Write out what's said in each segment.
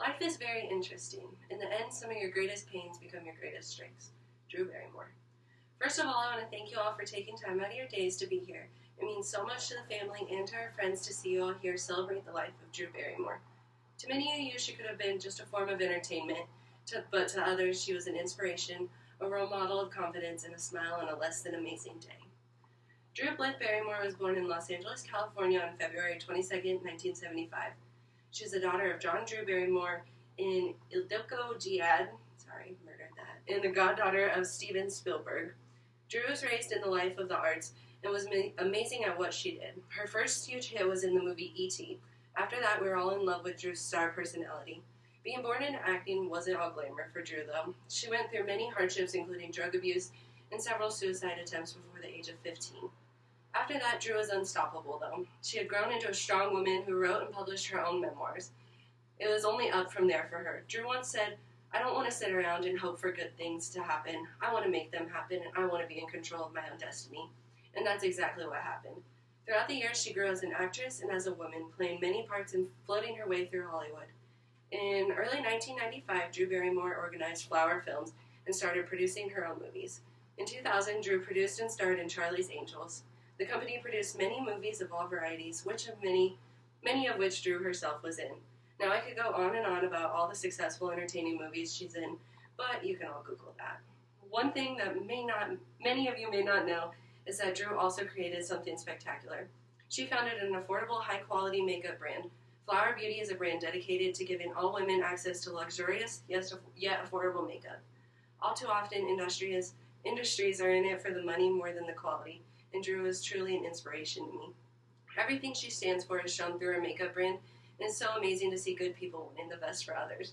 Life is very interesting. In the end, some of your greatest pains become your greatest strengths. Drew Barrymore. First of all, I want to thank you all for taking time out of your days to be here. It means so much to the family and to our friends to see you all here celebrate the life of Drew Barrymore. To many of you, she could have been just a form of entertainment, but to others, she was an inspiration, a role model of confidence, and a smile on a less than amazing day. Drew Blythe Barrymore was born in Los Angeles, California on February 22, 1975. She is the daughter of John Drew Barrymore and Ildiko Giad, and the goddaughter of Steven Spielberg. Drew was raised in the life of the arts and was amazing at what she did. Her first huge hit was in the movie E.T. After that, we were all in love with Drew's star personality. Being born into acting wasn't all glamour for Drew, though. She went through many hardships, including drug abuse and several suicide attempts before the age of 15. After that, Drew was unstoppable, though. She had grown into a strong woman who wrote and published her own memoirs. It was only up from there for her. Drew once said, "I don't want to sit around and hope for good things to happen. I want to make them happen, and I want to be in control of my own destiny." And that's exactly what happened. Throughout the years, she grew as an actress and as a woman, playing many parts and floating her way through Hollywood. In early 1995, Drew Barrymore organized Flower Films and started producing her own movies. In 2000, Drew produced and starred in Charlie's Angels. The company produced many movies of all varieties, many of which Drew herself was in. Now I could go on and on about all the successful, entertaining movies she's in, but you can all Google that. One thing that many of you may not know is that Drew also created something spectacular. She founded an affordable, high-quality makeup brand. Flower Beauty is a brand dedicated to giving all women access to luxurious, yet affordable makeup. All too often, industries are in it for the money more than the quality, and Drew is truly an inspiration to me. Everything she stands for is shown through her makeup brand, and it's so amazing to see good people wanting the best for others.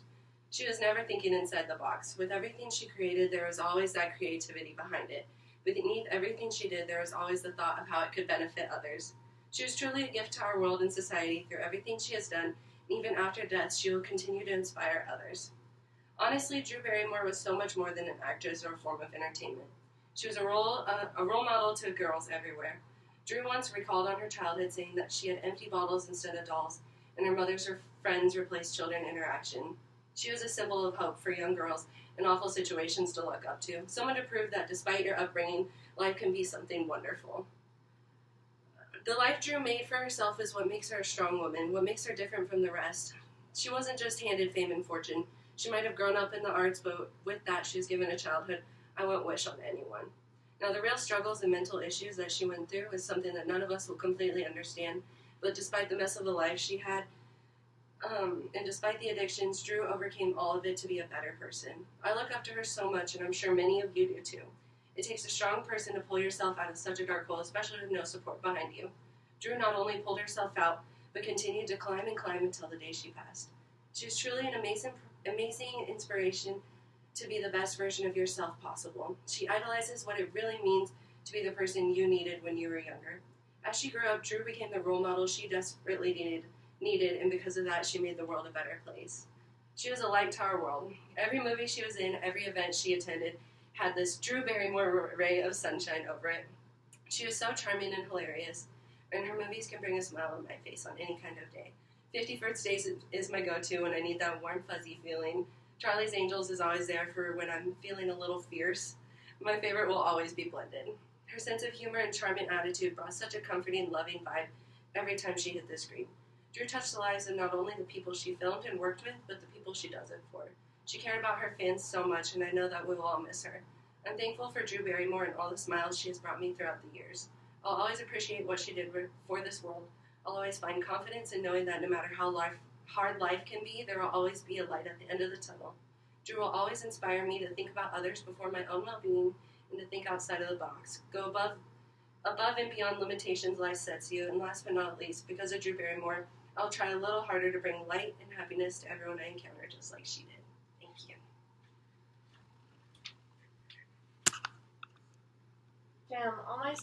She was never thinking inside the box. With everything she created, there was always that creativity behind it. Beneath everything she did, there was always the thought of how it could benefit others. She was truly a gift to our world and society through everything she has done, and even after death, she will continue to inspire others. Honestly, Drew Barrymore was so much more than an actress or a form of entertainment. She was a role model to girls everywhere. Drew once recalled on her childhood saying that she had empty bottles instead of dolls, and her mother's friends replaced children interaction. She was a symbol of hope for young girls in awful situations to look up to, someone to prove that despite your upbringing, life can be something wonderful. The life Drew made for herself is what makes her a strong woman, what makes her different from the rest. She wasn't just handed fame and fortune. She might have grown up in the arts, but with that, she was given a childhood I won't wish on anyone. Now, the real struggles and mental issues that she went through is something that none of us will completely understand, but despite the mess of a life she had, and despite the addictions, Drew overcame all of it to be a better person. I look up to her so much, and I'm sure many of you do too. It takes a strong person to pull yourself out of such a dark hole, especially with no support behind you. Drew not only pulled herself out, but continued to climb and climb until the day she passed. She was truly an amazing inspiration to be the best version of yourself possible. She idolizes what it really means to be the person you needed when you were younger. As she grew up, Drew became the role model she desperately needed, and because of that, she made the world a better place. She was a light to our world. Every movie she was in, every event she attended, had this Drew Barrymore ray of sunshine over it. She was so charming and hilarious, and her movies can bring a smile on my face on any kind of day. 50 First Dates is my go-to when I need that warm, fuzzy feeling. Charlie's Angels is always there for when I'm feeling a little fierce. My favorite will always be Blended. Her sense of humor and charming attitude brought such a comforting, loving vibe every time she hit the screen. Drew touched the lives of not only the people she filmed and worked with, but the people she does it for. She cared about her fans so much, and I know that we will all miss her. I'm thankful for Drew Barrymore and all the smiles she has brought me throughout the years. I'll always appreciate what she did for this world. I'll always find confidence in knowing that no matter how hard life can be, there will always be a light at the end of the tunnel. Drew will always inspire me to think about others before my own well-being and to think outside of the box. Go above and beyond limitations life sets you, and last but not least, because of Drew Barrymore, I'll try a little harder to bring light and happiness to everyone I encounter just like she did. Thank you. Jam, all my